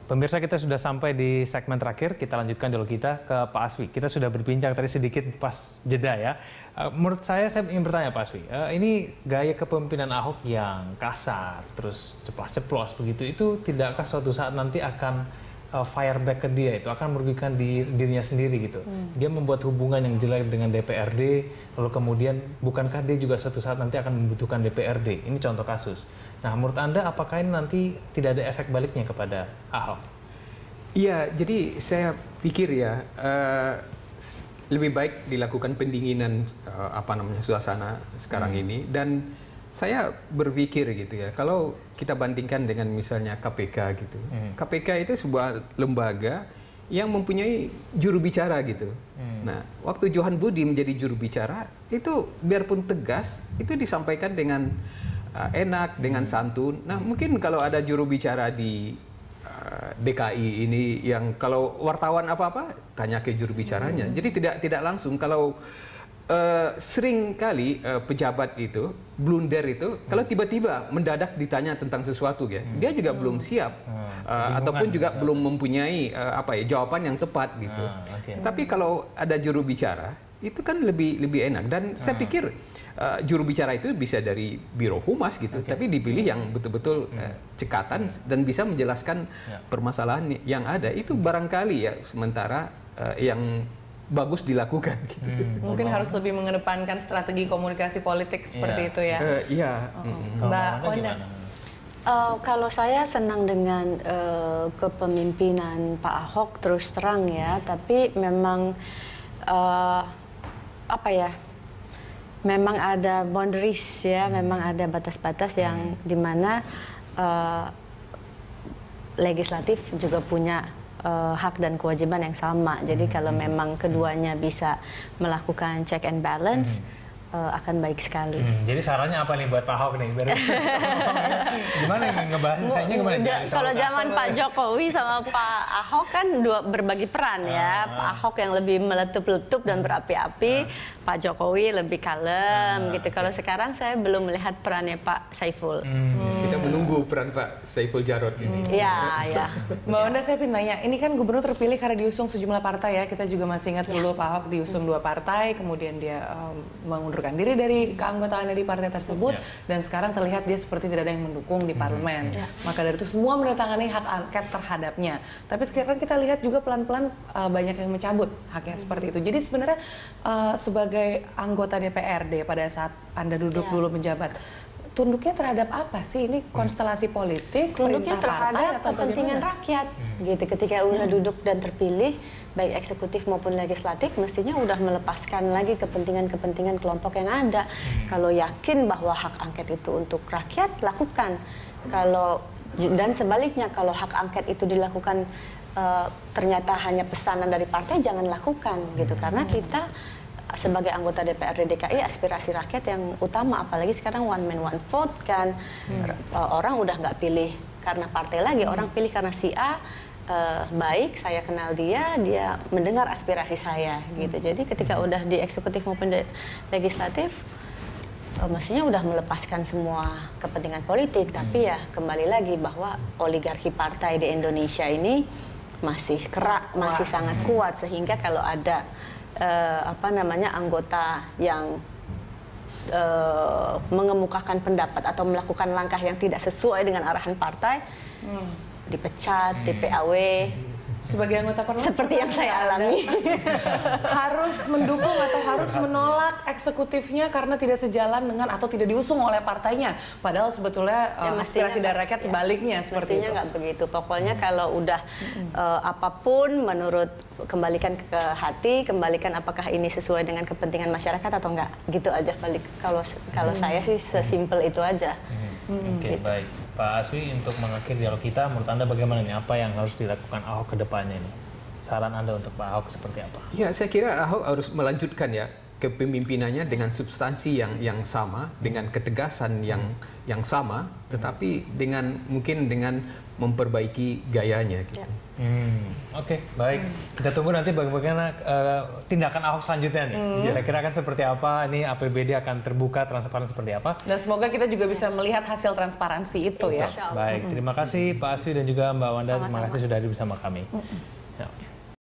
Pemirsa, kita sudah sampai di segmen terakhir. Kita lanjutkan dialog kita ke Pak Aswi. Kita sudah berbincang tadi sedikit pas jeda ya. Menurut saya ingin bertanya Pak Aswi, ini gaya kepemimpinan Ahok yang kasar, terus ceplas-ceplos begitu, itu tidakkah suatu saat nanti akan fire back ke dia, itu akan merugikan dirinya sendiri gitu. Dia membuat hubungan yang jelek dengan DPRD, lalu kemudian bukankah dia juga suatu saat nanti akan membutuhkan DPRD? Ini contoh kasus. Nah, menurut Anda apakah ini nanti tidak ada efek baliknya kepada Ahok? Iya, jadi saya pikir ya lebih baik dilakukan pendinginan suasana sekarang ini, dan saya berpikir gitu ya, kalau kita bandingkan dengan misalnya KPK gitu. KPK itu sebuah lembaga yang mempunyai juru bicara gitu. Nah, waktu Johan Budi menjadi juru bicara, itu biarpun tegas, itu disampaikan dengan enak, dengan santun. Nah, mungkin kalau ada juru bicara di DKI ini yang kalau wartawan apa-apa tanya ke juru bicaranya. Jadi tidak langsung. Kalau sering kali pejabat itu blunder itu kalau tiba-tiba mendadak ditanya tentang sesuatu ya, dia juga belum siap ataupun juga belum mempunyai jawaban yang tepat gitu. Tapi kalau ada juru bicara itu kan lebih enak, dan saya pikir juru bicara itu bisa dari Biro Humas gitu, tapi dipilih yang betul-betul cekatan dan bisa menjelaskan permasalahan yang ada. Itu barangkali ya sementara yang bagus dilakukan gitu. Mungkin harus lebih mengedepankan strategi komunikasi politik seperti itu ya. Iya. Mbak Wanda. Kalau saya senang dengan kepemimpinan Pak Ahok, terus terang ya, tapi memang memang ada boundaries ya, memang ada batas-batas yang dimana legislatif juga punya hak dan kewajiban yang sama. Jadi kalau memang keduanya bisa melakukan check and balance, akan baik sekali. Jadi sarannya apa nih buat Pak Ahok nih? Gimana nih ngebahasnya? Kalau zaman Pak Jokowi sama Pak Ahok kan berbagi peran ya. Pak Ahok yang lebih meletup-letup dan berapi-api, Pak Jokowi lebih kalem gitu. Kalau sekarang saya belum melihat perannya Pak Saiful. Kita menunggu peran Pak Saiful Jarod ini. Iya. Mbak Wanda, saya ingin tanya, ini kan gubernur terpilih karena diusung sejumlah partai ya. Kita juga masih ingat dulu Pak Ahok diusung 2 partai, kemudian dia mengundurkan diri dari keanggotaannya di partai tersebut, dan sekarang terlihat dia seperti tidak ada yang mendukung di parlemen. Maka dari itu semua menandatangani hak angket terhadapnya. Tapi sekarang kita lihat juga pelan-pelan banyak yang mencabut haknya seperti itu. Jadi sebenarnya sebagai anggota DPRD pada saat Anda duduk dulu menjabat, tunduknya terhadap apa sih? Ini konstelasi politik, tunduknya terhadap atau kepentingan rakyat gitu. Ketika udah duduk dan terpilih, baik eksekutif maupun legislatif, mestinya udah melepaskan lagi kepentingan-kepentingan kelompok yang ada. Kalau yakin bahwa hak angket itu untuk rakyat, lakukan. Dan sebaliknya, kalau hak angket itu dilakukan ternyata hanya pesanan dari partai, jangan lakukan gitu. Karena kita sebagai anggota DPRD DKI, aspirasi rakyat yang utama, apalagi sekarang one man one vote kan. Orang udah nggak pilih karena partai lagi, orang pilih karena si A baik, saya kenal dia mendengar aspirasi saya gitu. Jadi ketika udah di eksekutif maupun di legislatif, mestinya udah melepaskan semua kepentingan politik. Tapi ya kembali lagi bahwa oligarki partai di Indonesia ini masih kerak, masih sangat kuat, sehingga kalau ada anggota yang mengemukakan pendapat atau melakukan langkah yang tidak sesuai dengan arahan partai, dipecat, di-PAW. Sebagai anggota parlemen seperti yang saya alami, harus mendukung atau harus menolak eksekutifnya karena tidak sejalan dengan atau tidak diusung oleh partainya, padahal sebetulnya aspirasi dari rakyat sebaliknya seperti itu. Mestinya nggak begitu. Pokoknya kalau udah apapun menurut, kembalikan ke hati, kembalikan apakah ini sesuai dengan kepentingan masyarakat atau enggak, gitu aja. Kalau saya sih sesimpel itu aja. Oke, baik. Pak Aswi, untuk mengakhiri dialog kita, menurut Anda bagaimana nih? Apa yang harus dilakukan Ahok ke depannya ini? Saran Anda untuk Pak Ahok seperti apa? Ya, saya kira Ahok harus melanjutkan ya kepemimpinannya dengan substansi yang sama, dengan ketegasan yang sama, tetapi mungkin dengan memperbaiki gayanya. Gitu. Oke, baik. Kita tunggu nanti bagaimana tindakan Ahok selanjutnya nih. Kira-kira akan seperti apa? Ini APBD akan terbuka, transparan seperti apa? Dan semoga kita juga bisa melihat hasil transparansi itu ya. Baik, terima kasih Pak Aswi dan juga Mbak Wanda. Terima kasih sudah hadir bersama kami. Ya.